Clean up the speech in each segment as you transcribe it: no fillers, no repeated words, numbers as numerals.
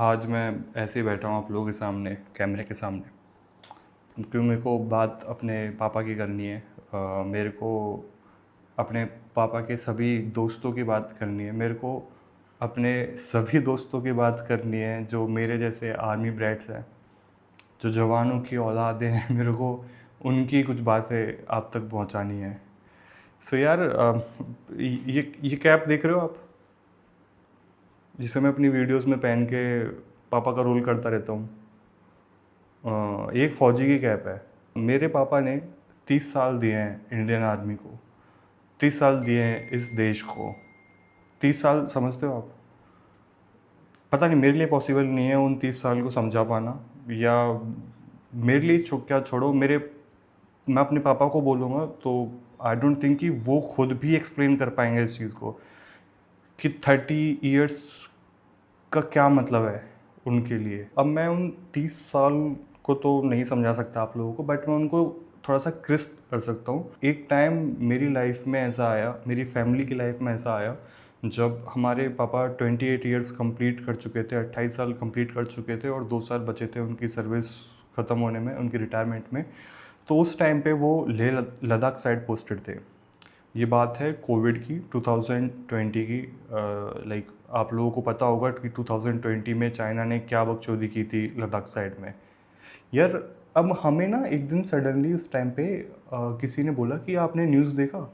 आज मैं ऐसे ही बैठा हूँ आप लोगों के सामने, कैमरे के सामने, क्योंकि मेरे को बात अपने पापा की करनी है। मेरे को अपने पापा के सभी दोस्तों की बात करनी है। मेरे को अपने सभी दोस्तों की बात करनी है जो मेरे जैसे आर्मी ब्रैट्स हैं, जो जवानों की औलादें हैं। मेरे को उनकी कुछ बातें आप तक पहुंचानी है। सो यार, ये कैप देख रहे हो आप, जिसे मैं अपनी वीडियोस में पहन के पापा का रोल करता रहता हूँ। ये एक फ़ौजी की कैप है। मेरे पापा ने 30 साल दिए हैं इंडियन आर्मी को, 30 साल दिए हैं इस देश को। 30 साल समझते हो आप? पता नहीं, मेरे लिए पॉसिबल नहीं है उन 30 साल को समझा पाना। या मेरे लिए क्या छोड़ो, मेरे मैं अपने पापा को बोलूँगा तो आई डोंट थिंक कि वो खुद भी एक्सप्लेन कर पाएंगे इस चीज़ को, कि 30 ईयर्स का क्या मतलब है उनके लिए। अब मैं उन 30 साल को तो नहीं समझा सकता आप लोगों को, बट मैं उनको थोड़ा सा क्रिस्प कर सकता हूँ। एक टाइम मेरी लाइफ में ऐसा आया, मेरी फैमिली की लाइफ में ऐसा आया, जब हमारे पापा 28 ईयर्स कंप्लीट कर चुके थे, 28 साल कंप्लीट कर चुके थे और 2 साल बचे थे उनकी सर्विस ख़त्म होने में, उनकी रिटायरमेंट में। तो उस टाइम पे वो लेह लद्दाख साइड पोस्टेड थे। ये बात है कोविड की, 2020 की। लाइक आप लोगों को पता होगा कि 2020 में चाइना ने क्या बकचोदी की थी लद्दाख साइड में। यार, अब हमें ना एक दिन सडनली उस टाइम पे किसी ने बोला कि आपने न्यूज़ देखा।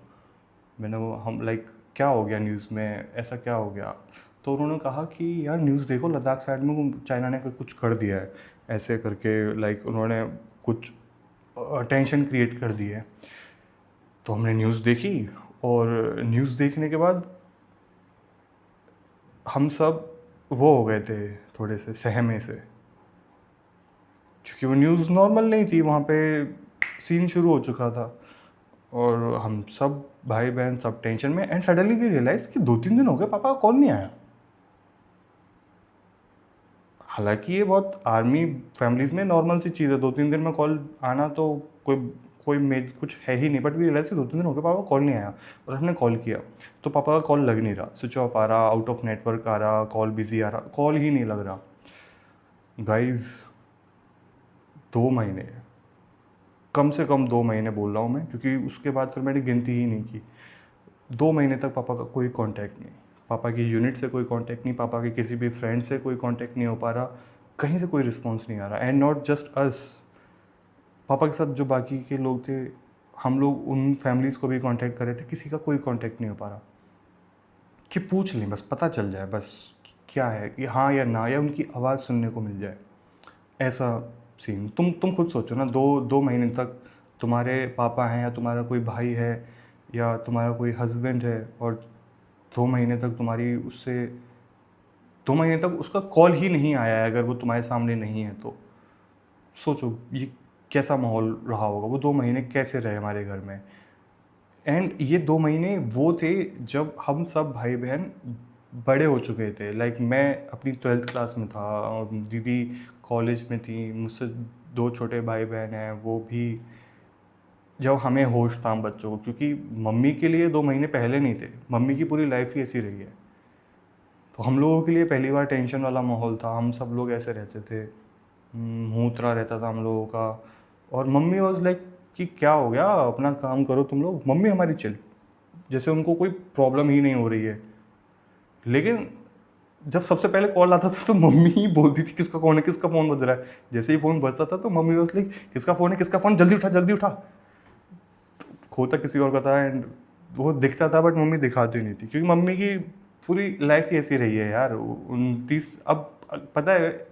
मैंने वो हम लाइक क्या हो गया न्यूज़ में, ऐसा क्या हो गया? तो उन्होंने कहा कि यार न्यूज़ देखो, लद्दाख साइड में चाइना ने कुछ कर दिया है, ऐसे करके। लाइक उन्होंने कुछ टेंशन क्रिएट कर दी है। तो हमने न्यूज़ देखी, और न्यूज़ देखने के बाद हम सब वो हो गए थे, थोड़े से सहमे से, क्योंकि वो न्यूज़ नॉर्मल नहीं थी। वहाँ पे सीन शुरू हो चुका था और हम सब भाई बहन सब टेंशन में। एंड सडनली वी रियलाइज़ कि 2-3 दिन हो गए पापा का कॉल नहीं आया। हालांकि ये बहुत आर्मी फैमिलीज़ में नॉर्मल सी चीज़ है, 2-3 दिन में कॉल आना तो कोई कोई मेज कुछ है ही नहीं। बट वी रियलाइज़ कि 2-3 दिन हो गए पापा कॉल नहीं आया। और हमने कॉल किया तो पापा का कॉल लग नहीं रहा, स्विच ऑफ आ रहा, आउट ऑफ नेटवर्क आ रहा, कॉल बिजी आ रहा, कॉल ही नहीं लग रहा। गाइज, 2 महीने, कम से कम 2 महीने बोल रहा हूँ मैं, क्योंकि उसके बाद फिर मैंने गिनती ही नहीं की। 2 महीने तक पापा का कोई कांटेक्ट नहीं, पापा की यूनिट से कोई कांटेक्ट नहीं, पापा के किसी भी फ्रेंड से कोई कांटेक्ट नहीं हो पा रहा, कहीं से कोई रिस्पॉन्स नहीं आ रहा। एंड नॉट जस्ट अस, पापा के साथ जो बाकी के लोग थे, हम लोग उन फैमिलीज़ को भी कांटेक्ट कर रहे थे, किसी का कोई कांटेक्ट नहीं हो पा रहा। कि पूछ लें, बस पता चल जाए बस कि क्या है, कि हाँ या ना, या उनकी आवाज़ सुनने को मिल जाए, ऐसा सीन। तुम खुद सोचो ना, 2 महीने तक तुम्हारे पापा हैं, या तुम्हारा कोई भाई है, या तुम्हारा कोई हस्बैंड है, और 2 महीने तक तुम्हारी उससे 2 महीने तक उसका कॉल ही नहीं आया है, अगर वो तुम्हारे सामने नहीं है तो सोचो ये कैसा माहौल रहा होगा, वो 2 महीने कैसे रहे हमारे घर में। एंड ये 2 महीने वो थे जब हम सब भाई बहन बड़े हो चुके थे। लाइक मैं अपनी 12th क्लास में था, और दीदी कॉलेज में थी, मुझसे 2 छोटे भाई बहन हैं, वो भी जब हमें होश था हम बच्चों को। क्योंकि मम्मी के लिए 2 महीने पहले नहीं थे, मम्मी की पूरी लाइफ ही ऐसी रही है। तो हम लोगों के लिए पहली बार टेंशन वाला माहौल था, हम सब लोग ऐसे रहते थे, मूत्रा रहता था हम लोगों का। और मम्मी वॉज लाइक कि क्या हो गया, अपना काम करो तुम लोग। मम्मी हमारी चिल, जैसे उनको कोई प्रॉब्लम ही नहीं हो रही है। लेकिन जब सबसे पहले कॉल आता था तो मम्मी ही बोलती थी किसका फ़ोन है, किसका फ़ोन बज रहा है। जैसे ही फ़ोन बजता था तो मम्मी वॉज लाइक किसका फ़ोन है, किसका फ़ोन, जल्दी उठा जल्दी उठा। होता किसी और का था, एंड वो दिखता था, बट मम्मी दिखाती नहीं थी, क्योंकि मम्मी की पूरी लाइफ ही ऐसी रही है यार। 29, अब पता है,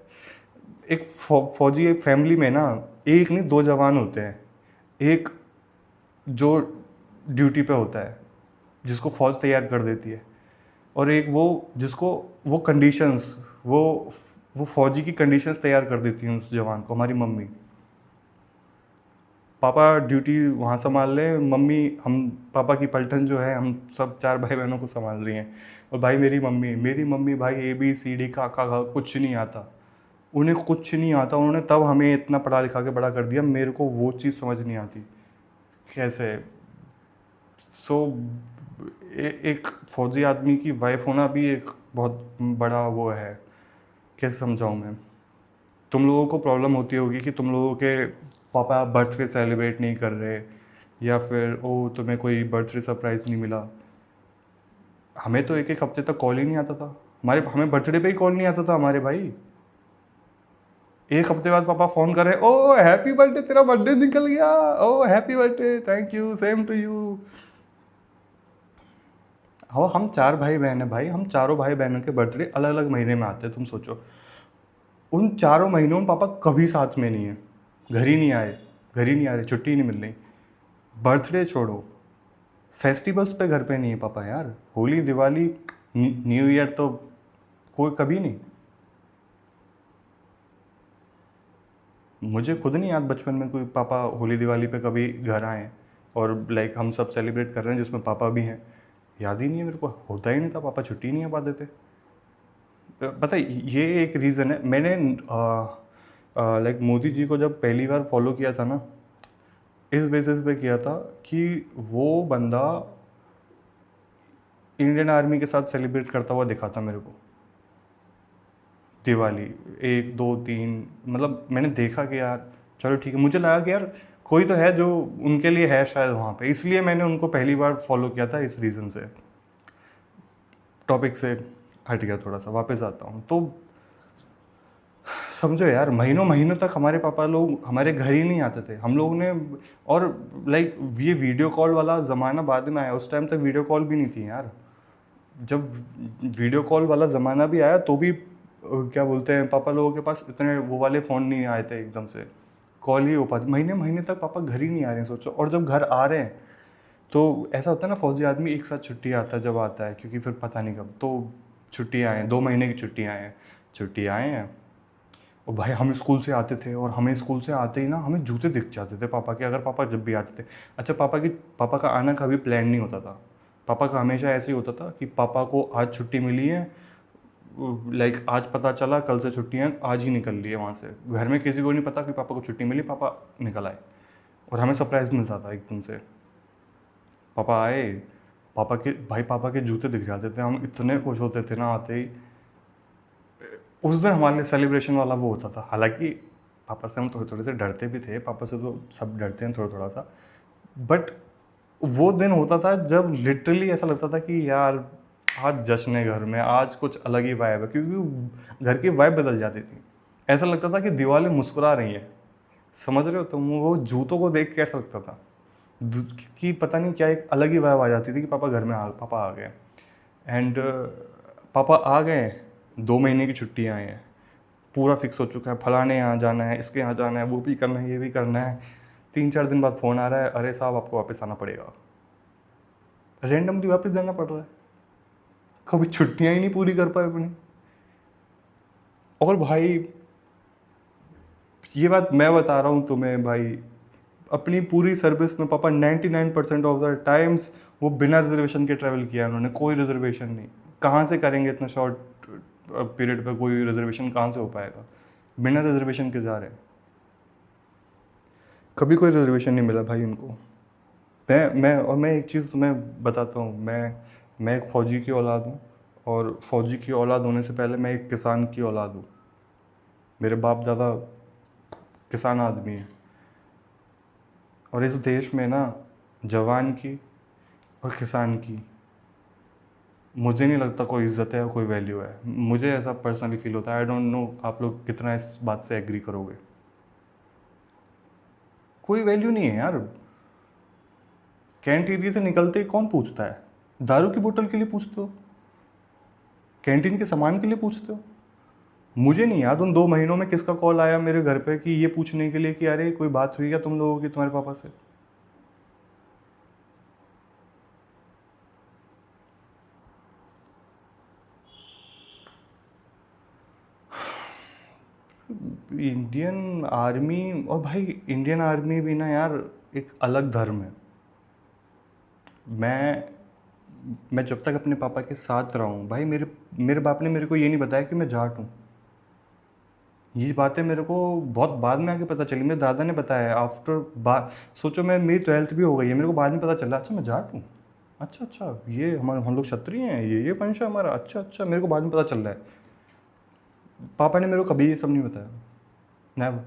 एक फौजी एक फैमिली में ना, एक नहीं 2 जवान होते हैं। एक जो ड्यूटी पे होता है, जिसको फौज तैयार कर देती है, और एक वो जिसको वो कंडीशंस, वो फौजी की कंडीशंस तैयार कर देती हैं उस जवान को, हमारी मम्मी। पापा ड्यूटी वहाँ संभाल रहे, मम्मी हम पापा की पलटन जो है, हम सब 4 भाई बहनों को संभाल रही हैं। और भाई मेरी मम्मी भाई ABCD का कुछ नहीं आता, उन्हें कुछ नहीं आता। उन्होंने तब हमें इतना पढ़ा लिखा के बड़ा कर दिया, मेरे को वो चीज़ समझ नहीं आती कैसे। सो एक फौजी आदमी की वाइफ होना भी एक बहुत बड़ा वो है, कैसे समझाऊँ मैं? तुम लोगों को प्रॉब्लम होती होगी कि तुम लोगों के पापा बर्थडे सेलिब्रेट नहीं कर रहे, या फिर ओ तुम्हें कोई बर्थडे सरप्राइज़ नहीं मिला। हमें तो एक एक हफ्ते तक कॉल ही नहीं आता था। हमें बर्थडे पे ही कॉल नहीं आता था हमारे भाई। एक हफ्ते बाद पापा फ़ोन कर रहे, ओ हैप्पी बर्थडे, तेरा बर्थडे निकल गया, oh happy birthday, thank you, same to you. हाँ, हम 4 भाई बहन हैं भाई, हम चारों भाई बहनों के बर्थडे अलग अलग महीने में आते हैं। तुम सोचो, उन चारों महीनों में पापा कभी साथ में नहीं है, घर ही नहीं आए, घर ही नहीं आ रहे, छुट्टी ही नहीं मिल रही। बर्थडे छोड़ो, फेस्टिवल्स पे घर पे नहीं है पापा यार। होली, दिवाली, न्यू ईयर तो कोई कभी नहीं। मुझे खुद नहीं याद बचपन में कोई पापा होली दिवाली पे कभी घर आए और लाइक हम सब सेलिब्रेट कर रहे हैं जिसमें पापा भी हैं। याद ही नहीं है मेरे को, होता ही नहीं था, पापा छुट्टी नहीं आ पाते थे। पता है, ये एक रीज़न है। मैंने लाइक मोदी जी को जब पहली बार फॉलो किया था ना, इस बेसिस पे किया था कि वो बंदा इंडियन आर्मी के साथ सेलिब्रेट करता हुआ दिखा था मेरे को दिवाली। 1 2 3, मतलब मैंने देखा कि यार चलो ठीक है, मुझे लगा कि यार कोई तो है जो उनके लिए है शायद वहाँ पे, इसलिए मैंने उनको पहली बार फॉलो किया था, इस रीज़न से। टॉपिक से हट गया थोड़ा सा, वापस आता हूँ। तो समझो यार, महीनों महीनों तक हमारे पापा लोग हमारे घर ही नहीं आते थे हम लोग ने। और लाइक ये वीडियो कॉल वाला ज़माना बाद में आया, उस टाइम तक वीडियो कॉल भी नहीं थी यार। जब वीडियो कॉल वाला ज़माना भी आया तो भी क्या बोलते हैं, पापा लोगों के पास इतने वो वाले फ़ोन नहीं आए थे एकदम से कॉल ही हो पाती। महीने महीने तक पापा घर ही नहीं आ रहे हैं, सोचो। और जब घर आ रहे हैं तो ऐसा होता है ना, फौजी आदमी एक साथ छुट्टी आता है जब आता है, क्योंकि फिर पता नहीं कब तो छुट्टियाँ आए, 2 महीने की छुट्टियाँ आए हैं। और भाई हम स्कूल से आते थे, और हमें स्कूल से आते ही ना हमें जूते दिख जाते थे पापा के, अगर पापा जब भी आते थे। अच्छा, पापा का आना कभी प्लान नहीं होता था। पापा का हमेशा ऐसे ही होता था कि पापा को आज छुट्टी मिली है, लाइक आज पता चला कल से छुट्टी है, आज ही निकल लिए वहाँ से। घर में किसी को नहीं पता कि पापा को छुट्टी मिली, पापा निकल आए। और हमें सरप्राइज़ मिलता था एकदम से। पापा आए, पापा के जूते दिख जाते थे, हम इतने खुश होते थे ना आते ही। उस दिन हमारे लिए सेलिब्रेशन वाला वो होता था। हालांकि पापा से हम थोड़े थोड़े से डरते भी थे, पापा से तो सब डरते हैं थोड़ा थोड़ा सा, बट वो दिन होता था जब लिटरली ऐसा लगता था कि यार आज जश्न है घर में, आज कुछ अलग ही वाइब है, क्योंकि घर की वाइब बदल जाती थी। ऐसा लगता था कि दीवारें मुस्कुरा रही हैं। समझ रहे हो तुम? वो जूतों को देख के ऐसा लगता था कि पता नहीं क्या एक अलग ही वाइब आ जाती थी कि पापा आ गए। एंड पापा आ गए, 2 महीने की छुट्टियाँ आई हैं, पूरा फिक्स हो चुका है, फलाने यहाँ जाना है, इसके यहाँ जाना है, वो भी करना है, ये भी करना है। 3-4 दिन बाद फ़ोन आ रहा है, अरे साहब आपको वापस आना पड़ेगा। रैंडमली वापस जाना पड़ रहा है, कभी छुट्टियाँ ही नहीं पूरी कर पाए अपनी। और भाई ये बात मैं बता रहा हूँ तुम्हें भाई, अपनी पूरी सर्विस में पापा 99% ऑफ द टाइम्स वो बिना रिजर्वेशन के ट्रैवल किया उन्होंने, कोई रिजर्वेशन नहीं। कहाँ से करेंगे इतना शॉर्ट पीरियड पे, कोई रिजर्वेशन कहाँ से हो पाएगा? बिना रिजर्वेशन के जा रहे हैं, कभी कोई रिजर्वेशन नहीं मिला भाई उनको। मैं एक चीज़ तुम्हें बताता हूँ, मैं एक फ़ौजी की औलाद हूँ, और फ़ौजी की औलाद होने से पहले मैं एक किसान की औलाद हूँ। मेरे बाप दादा किसान आदमी हैं। और इस देश में ना जवान की और किसान की मुझे नहीं लगता कोई इज़्ज़त है या कोई वैल्यू है। मुझे ऐसा पर्सनली फील होता है। आई डोंट नो आप लोग कितना इस बात से एग्री करोगे। कोई वैल्यू नहीं है यार। कैंटीन से निकलते ही कौन पूछता है? दारू की बोतल के लिए पूछते हो? कैंटीन के सामान के लिए पूछते हो? मुझे नहीं याद उन 2 महीनों में किसका कॉल आया मेरे घर पे कि ये पूछने के लिए कि अरे कोई बात हुई क्या तुम लोगों की तुम्हारे पापा से। इंडियन आर्मी, और भाई इंडियन आर्मी भी ना यार एक अलग धर्म है। मैं जब तक अपने पापा के साथ रहा हूँ भाई, मेरे मेरे बाप ने मेरे को ये नहीं बताया कि मैं जाट हूँ। ये बातें मेरे को बहुत बाद में आके पता चली, मेरे दादा ने बताया आफ्टर सोचो मैं, मेरी 12th भी हो गई है, मेरे को बाद में पता चला अच्छा मैं जाट हूँ। अच्छा अच्छा, ये हम लोग क्षत्रिय हैं, ये वंश है हमारा, अच्छा अच्छा, मेरे को बाद में पता चल रहा है। पापा ने मेरे को कभी ये सब नहीं बताया, नेवर।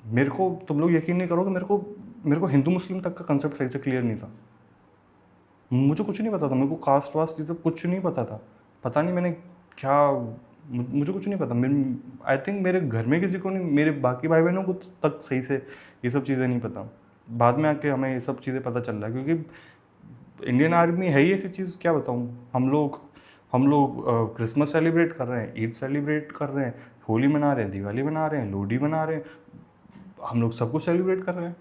मेरे को तुम लोग यकीन नहीं करोगे, मेरे को हिंदू मुस्लिम तक का कंसेप्ट सही से क्लियर नहीं था। मुझे कुछ नहीं पता था, मेरे को कास्ट वास्ट ये सब कुछ नहीं पता था। पता नहीं मैंने क्या, मुझे कुछ नहीं पता। मेरे आई थिंक मेरे घर में किसी को नहीं, मेरे बाकी भाई बहनों को तक सही से ये सब चीज़ें नहीं पता। बाद में आके हमें ये सब चीज़ें पता चल रहा है, क्योंकि इंडियन आर्मी है ही ऐसी चीज़, क्या बताऊँ। हम लोग क्रिसमस सेलिब्रेट कर रहे हैं, ईद सेलिब्रेट कर रहे हैं, होली मना रहे हैं, दिवाली मना रहे हैं, लोहड़ी मना रहे हैं, हम लोग सब कुछ सेलिब्रेट कर रहे हैं,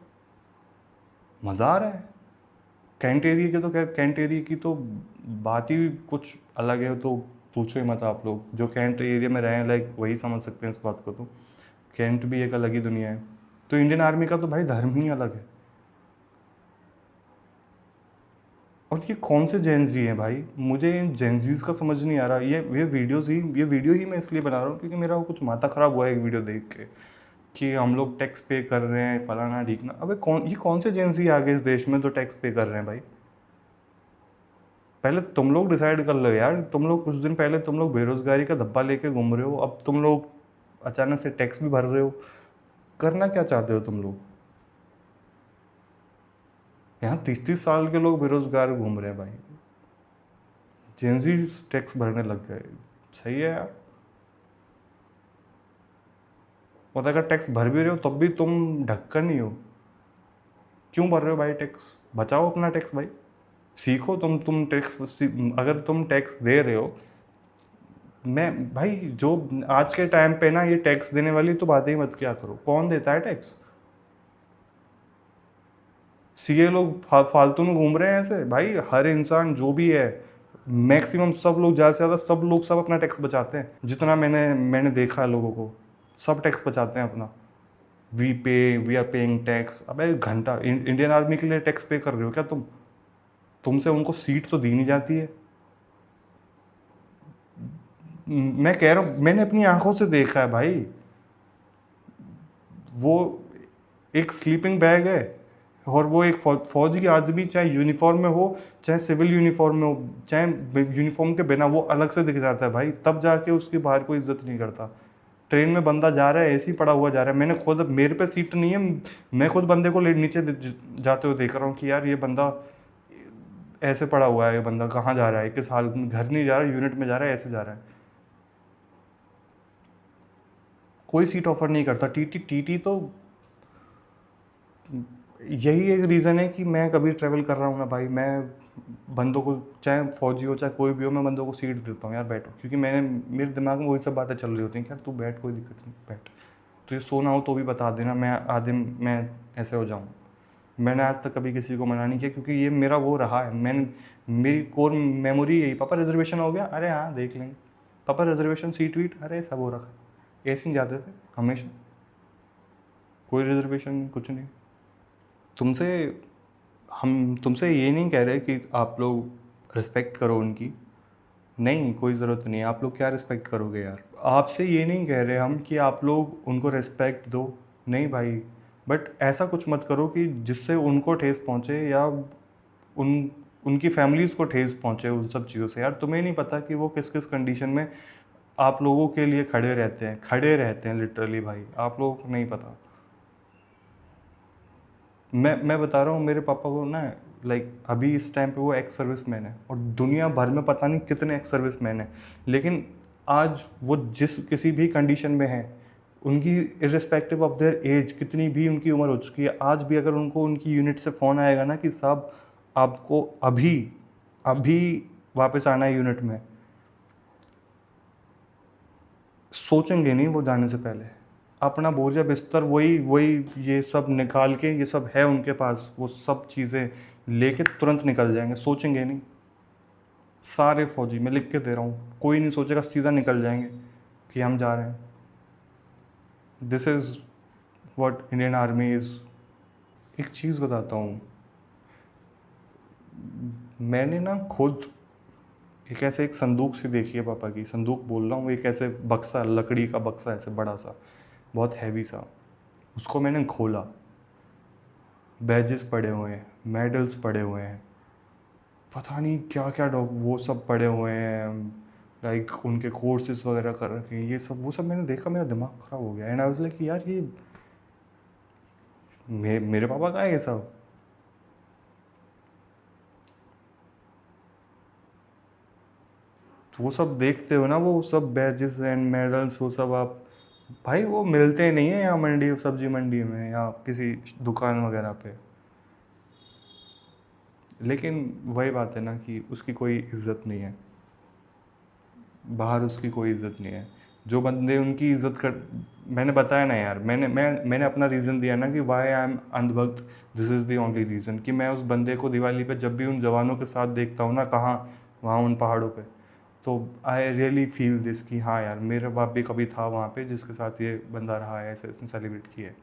मज़ा आ रहा है। कैंट एरिया के तो क्या, कैंट एरिया की तो बात ही कुछ अलग है। तो पूछो ही मत, आप लोग जो कैंट एरिया में रहे हैं लाइक वही समझ सकते हैं इस बात को। तो कैंट भी एक अलग ही दुनिया है। तो इंडियन आर्मी का तो भाई धर्म ही अलग है। और ये कौन से जेनजी हैं भाई, मुझे इन जेनजीज का समझ नहीं आ रहा। ये वीडियो ही मैं इसलिए बना रहा हूँ क्योंकि मेरा कुछ माथा ख़राब हुआ है एक वीडियो देख के, कि हम लोग टैक्स पे कर रहे हैं, फलाना ढीकना। अबे कौन से जेनजी आ गए इस देश में जो टैक्स पे कर रहे हैं भाई। पहले तुम लोग डिसाइड कर लो यार। तुम लोग कुछ दिन पहले तुम लोग बेरोजगारी का धब्बा लेके घूम रहे हो, अब तुम लोग अचानक से टैक्स भी भर रहे हो। करना क्या चाहते हो तुम लोग। यहाँ 30-30 साल के लोग बेरोजगार घूम रहे हैं भाई, जेनजी टैक्स भरने लग गए। सही है यार। और अगर टैक्स भर भी रहे हो तब भी तुम ढक्कन नहीं हो। क्यों भर रहे हो भाई टैक्स, बचाओ अपना टैक्स भाई। सीखो तुम टैक्स, अगर तुम टैक्स दे रहे हो। मैं भाई जो आज के टाइम पे ना ये टैक्स देने वाली तो बातें ही मत किया करो। कौन देता है टैक्स। सीए लोग फालतू में घूम रहे हैं ऐसे भाई। हर इंसान जो भी है, मैक्सिमम सब लोग, ज़्यादा से ज़्यादा सब लोग सब अपना टैक्स बचाते हैं। जितना मैंने देखा है लोगों को, सब टैक्स बचाते हैं अपना। We are paying tax. अबे घंटा इंडियन आर्मी के लिए टैक्स पे कर रहे हो क्या तुम। तुमसे उनको सीट तो दी नहीं जाती है। मैं कह रहा हूँ, मैंने अपनी आंखों से देखा है भाई। वो एक स्लीपिंग बैग है, और वो एक फौजी आदमी, चाहे यूनिफॉर्म में हो चाहे सिविल यूनिफॉर्म में हो, चाहे यूनिफॉर्म के बिना, वो अलग से दिख जाता है भाई। तब जाके उसकी बाहर कोई इज्जत नहीं करता। ट्रेन में बंदा जा रहा है ऐसे ही पड़ा हुआ जा रहा है, मैंने खुद, मेरे पे सीट नहीं है, मैं खुद बंदे को नीचे जाते हुए देख रहा हूँ कि यार ये बंदा ऐसे पड़ा हुआ है, ये बंदा कहाँ जा रहा है, किस हालत में, घर नहीं जा रहा है, यूनिट में जा रहा है, ऐसे जा रहा है। कोई सीट ऑफर नहीं करता। टीटी टीटी तो यही एक रीज़न है कि मैं कभी ट्रैवल कर रहा हूँ ना भाई, मैं बंदों को, चाहे फौजी हो चाहे कोई भी हो, मैं बंदों को सीट देता हूँ यार, बैठो। क्योंकि मेरे दिमाग में वही सब बातें चल रही होती हैं कि यार तू बैठ, कोई दिक्कत नहीं, बैठ। तुझे सोना हो तो भी बता देना, मैं आधे मैं ऐसे हो जाऊँ। मैंने आज तक कभी किसी को मना नहीं किया, क्योंकि ये मेरा वो रहा है। मेरी कोर मेमोरी यही, पापा रिजर्वेशन हो गया, अरे हाँ देख लेंगे। पापा रिजर्वेशन सीट वीट, अरे सब हो रखा है। ऐसे ही जाते थे हमेशा, कोई रिजर्वेशन नहीं, कुछ नहीं। तुमसे हम तुमसे ये नहीं कह रहे कि आप लोग रिस्पेक्ट करो उनकी, नहीं, कोई ज़रूरत नहीं है। आप लोग क्या रिस्पेक्ट करोगे यार। आपसे ये नहीं कह रहे हम कि आप लोग उनको रिस्पेक्ट दो, नहीं भाई। बट ऐसा कुछ मत करो कि जिससे उनको ठेस पहुँचे, या उन उनकी फैमिलीज़ को ठेस पहुँचे उन सब चीज़ों से। यार तुम्हें नहीं पता कि वो किस किस कंडीशन में आप लोगों के लिए खड़े रहते हैं लिटरली भाई, आप लोगों को नहीं पता। मैं बता रहा हूँ, मेरे पापा को ना, लाइक अभी इस टाइम पे वो एक्स सर्विस मैन है, और दुनिया भर में पता नहीं कितने एक्स सर्विस मैन हैं। लेकिन आज वो जिस किसी भी कंडीशन में हैं, उनकी इर्रिस्पेक्टिव ऑफ देयर एज, कितनी भी उनकी उम्र हो चुकी है, आज भी अगर उनको उनकी यूनिट से फ़ोन आएगा ना कि साहब आपको अभी अभी वापस आना है यूनिट में, सोचेंगे नहीं वो जाने से पहले। अपना बोरिया बिस्तर, वही वही ये सब निकाल के, ये सब है उनके पास, वो सब चीज़ें लेके तुरंत निकल जाएंगे, सोचेंगे नहीं। सारे फौजी, मैं लिख के दे रहा हूँ, कोई नहीं सोचेगा, सीधा निकल जाएंगे कि हम जा रहे हैं। This is what Indian army is. एक चीज़ बताता हूँ, मैंने ना खुद एक ऐसे एक संदूक सी देखी है पापा की, संदूक बोल रहा हूँ, एक ऐसे बक्सा, लकड़ी का बक्सा, ऐसे बड़ा सा, बहुत हैवी सा। उसको मैंने खोला, बैजेस पड़े हुए हैं, मेडल्स पड़े हुए हैं, पता नहीं क्या क्या वो सब पड़े हुए हैं, लाइक उनके कोर्सेज वगैरह कर रखे हैं, ये सब वो सब मैंने देखा, मेरा दिमाग ख़राब हो गया। एंड आई वाज लाइक यार ये मेरे पापा का है ये सब। वो सब देखते हो ना, वो सब बैजेस एंड मेडल्स, वो सब आप भाई वो मिलते नहीं है यहाँ मंडी, सब्जी मंडी में या किसी दुकान वगैरह पे। लेकिन वही बात है ना कि उसकी कोई इज्जत नहीं है, बाहर उसकी कोई इज्जत नहीं है। जो बंदे उनकी इज्जत कर, मैंने बताया ना यार, मैंने अपना रीज़न दिया ना कि वाई आई एम अंधभक्त। This is the only reason कि मैं उस बंदे को दिवाली पे जब भी उन जवानों के साथ देखता हूँ ना, कहाँ, वहाँ उन पहाड़ों पे, तो आई रियली फील दिस कि हाँ यार, मेरा बाप भी कभी था वहाँ पे जिसके साथ ये बंदा रहा है, ऐसे इसने सेलिब्रेट किया है।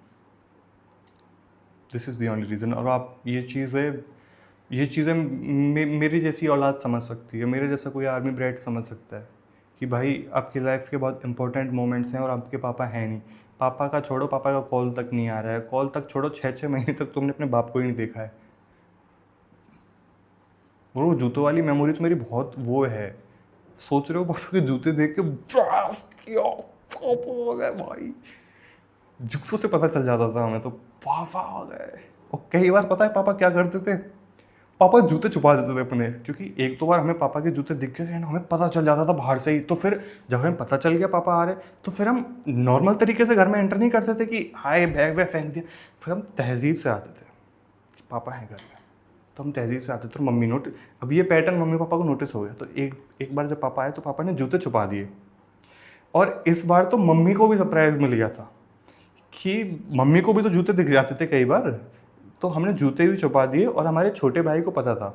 This is the only reason. और आप ये चीज़ें मेरी जैसी औलाद समझ सकती है, मेरे जैसा कोई आर्मी ब्रेड समझ सकता है कि भाई आपकी लाइफ के बहुत इंपॉर्टेंट मोमेंट्स हैं और आपके पापा हैं नहीं। पापा का छोड़ो, पापा का कॉल तक नहीं आ रहा है, कॉल तक छोड़ो, 6-6 महीने तक तुमने अपने बाप को ही नहीं देखा है। और वो जूतों वाली मेमोरी तो मेरी बहुत वो है, सोच रहे हो पापा के जूते देख के ब्लास्ट किया, पापा आ गए भाई, जूतों से पता चल जाता था हमें तो पापा आ गए। और कई बार पता है पापा क्या करते थे, पापा जूते छुपा देते थे अपने, क्योंकि एक दो बार हमें पापा के जूते दिख गए ना, हमें पता चल जाता था बाहर से ही। तो फिर जब हमें पता चल गया पापा आ रहे, तो फिर हम नॉर्मल तरीके से घर में एंटर नहीं करते थे कि हाय बैग वैग फेंक दिया, फिर हम तहजीब से आते थे कि पापा हैं घर में, तो हम तहजीब से आते थे। और मम्मी अब ये पैटर्न मम्मी पापा को नोटिस हो गया, तो एक बार जब पापा आए तो पापा ने जूते छुपा दिए। और इस बार तो मम्मी को भी सरप्राइज मिल गया था कि मम्मी को भी तो जूते दिख जाते थे कई बार, तो हमने जूते भी छुपा दिए। और हमारे छोटे भाई को पता था,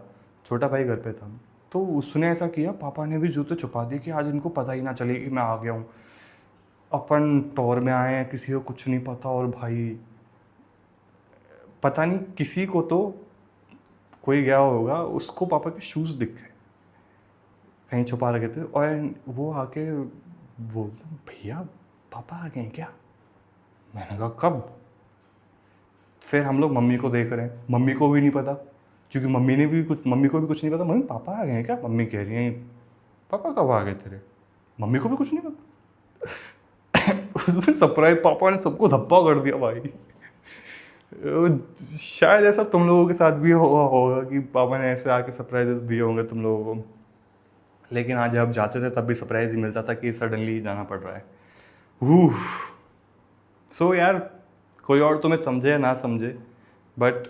छोटा भाई घर पे था, तो उसने ऐसा किया, पापा ने भी जूते छुपा दिए कि आज इनको पता ही ना चले कि मैं आ गया हूँ। अपन टॉर में आए हैं, किसी को कुछ नहीं पता। और भाई पता नहीं किसी को तो, कोई गया होगा, उसको पापा के शूज़ दिख गए, कहीं छुपा रखे थे। और वो आके बोलता भैया पापा आ गए हैं क्या? मैंने कहा कब? फिर हम लोग मम्मी को देख रहे हैं, मम्मी को भी नहीं पता, क्योंकि मम्मी को भी कुछ नहीं पता। मम्मी पापा आ गए हैं क्या? मम्मी कह रही हैं पापा कब आ गए तेरे? मम्मी को भी कुछ नहीं पता। उस दिन सरप्राइज पापा ने सबको धप्पा कर दिया भाई। शायद ऐसा तुम लोगों के साथ भी हुआ होगा कि पापा ने ऐसे आके सरप्राइजेस दिए होंगे तुम लोगों को। लेकिन आज जब जाते थे तब भी सरप्राइज ही मिलता था कि सडनली जाना पड़ रहा है। सो यार, कोई और तुम्हें समझे या ना समझे, बट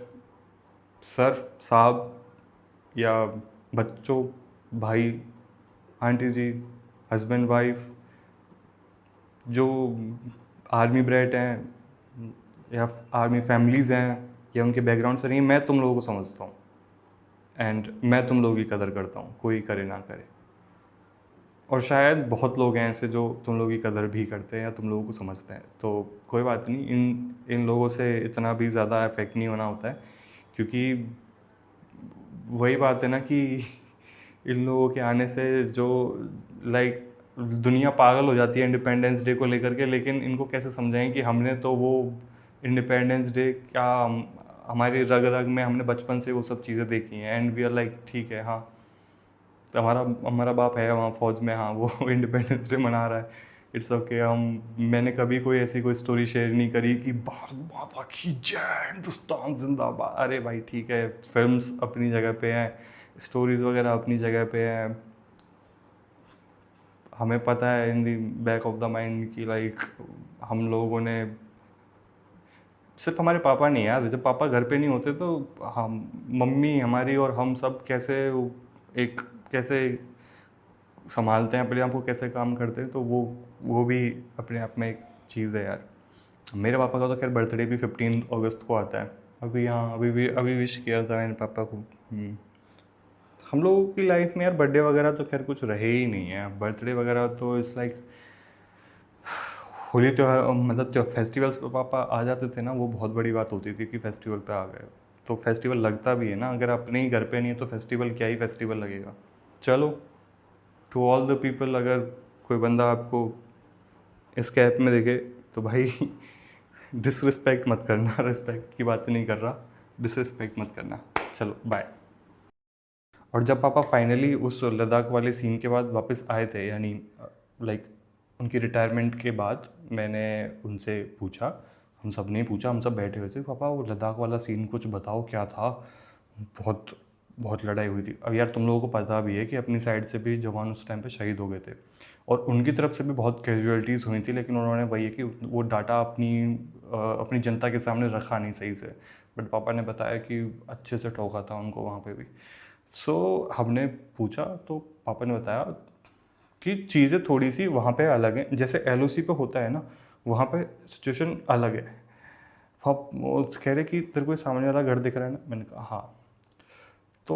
सर साहब या बच्चों, भाई, आंटी जी, हस्बैंड वाइफ, जो आर्मी ब्रेट हैं या आर्मी फैमिलीज़ हैं या उनके बैकग्राउंड से नहीं, मैं तुम लोगों को समझता हूँ। एंड मैं तुम लोगों की कदर करता हूँ, कोई करे ना करे। और शायद बहुत लोग हैं ऐसे जो तुम लोगों की कदर भी करते हैं या तुम लोगों को समझते हैं, तो कोई बात नहीं, इन लोगों से इतना भी ज़्यादा इफेक्ट नहीं होना होता है। क्योंकि वही बात है ना कि इन लोगों के आने से जो लाइक दुनिया पागल हो जाती है इंडिपेंडेंस डे को लेकर के। लेकिन इनको कैसे समझाएं कि हमने तो वो इंडिपेंडेंस डे क्या, हमारी रग रग में, हमने बचपन से वो सब चीज़ें देखी हैं। एंड वी आर लाइक ठीक है, हाँ हमारा हमारा बाप है वहाँ फौज में, हाँ वो इंडिपेंडेंस डे मना रहा है, इट्स ओके। मैंने कभी कोई ऐसी कोई स्टोरी शेयर नहीं करी कि भारत माता की जय, हिंदुस्तान जिंदाबाद। अरे भाई ठीक है, फिल्म्स अपनी जगह पे हैं, स्टोरीज़ वगैरह अपनी जगह पे हैं। हमें पता है इन दी बैक ऑफ द माइंड कि लाइक हम लोगों ने, सिर्फ हमारे पापा नहीं यार, जब पापा घर पे नहीं होते तो हम, मम्मी हमारी और हम सब कैसे एक कैसे संभालते हैं अपने आप को, कैसे काम करते हैं, तो वो भी अपने आप में एक चीज़ है यार। मेरे पापा का तो खैर बर्थडे भी 15 अगस्त को आता है। अभी हाँ, अभी विश किया था मैंने पापा को। हम लोगों की लाइफ में यार बर्थडे वगैरह तो खैर कुछ रहे ही नहीं है। बर्थडे वगैरह तो इट्स लाइक होली त्योहार, मतलब जो फेस्टिवल्स पे पापा आ जाते थे ना, वो बहुत बड़ी बात होती थी कि फेस्टिवल पे आ गए। तो फेस्टिवल लगता भी है ना, अगर अपने ही घर पे नहीं है तो फेस्टिवल क्या ही फेस्टिवल लगेगा। चलो, टू ऑल द पीपल, अगर कोई बंदा आपको इस कैप में देखे तो भाई डिसरिस्पेक्ट मत करना। रिस्पेक्ट की बात नहीं कर रहा, डिसरिस्पेक्ट मत करना। चलो बाय। और जब पापा फाइनली उस लद्दाख वाले सीन के बाद वापस आए थे, यानी लाइक उनकी रिटायरमेंट के बाद, मैंने उनसे पूछा, हम सब ने पूछा, हम सब बैठे हुए थे, पापा वो लद्दाख वाला सीन कुछ बताओ क्या था, बहुत बहुत लड़ाई हुई थी। अब यार तुम लोगों को पता भी है कि अपनी साइड से भी जवान उस टाइम पे शहीद हो गए थे और उनकी तरफ से भी बहुत कैजुअलिटीज़ हुई थी, लेकिन उन्होंने वही है कि वो डाटा अपनी जनता के सामने रखा नहीं सही से। बट पापा ने बताया कि अच्छे से ठोका था उनको वहाँ पे भी। सो हमने पूछा तो पापा ने बताया कि चीज़ें थोड़ी सी वहाँ पे अलग हैं, जैसे एलओसी पे होता है ना, वहाँ पे सिचुएशन अलग है। वो कह रहे कि तेरे को ये सामने वाला घर दिख रहा है ना, मैंने कहा हाँ। तो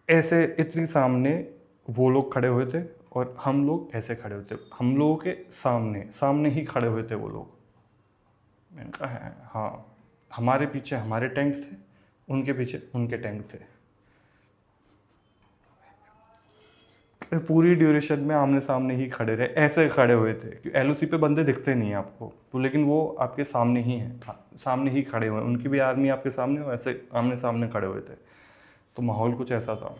ऐसे इतनी सामने वो लोग खड़े हुए थे और हम लोग ऐसे खड़े हुए थे, हम लोगों के सामने सामने ही खड़े हुए थे वो लोग। मैंने कहा है हाँ, हमारे पीछे हमारे टैंक थे, उनके पीछे उनके टैंक थे। पूरी ड्यूरेशन में आमने सामने ही खड़े रहे, ऐसे खड़े हुए थे कि एलओसी पे बंदे दिखते नहीं आपको तो, लेकिन वो आपके सामने ही हैं, सामने ही खड़े हुए हैं, उनकी भी आर्मी आपके सामने, वैसे आमने सामने खड़े हुए थे। तो माहौल कुछ ऐसा था।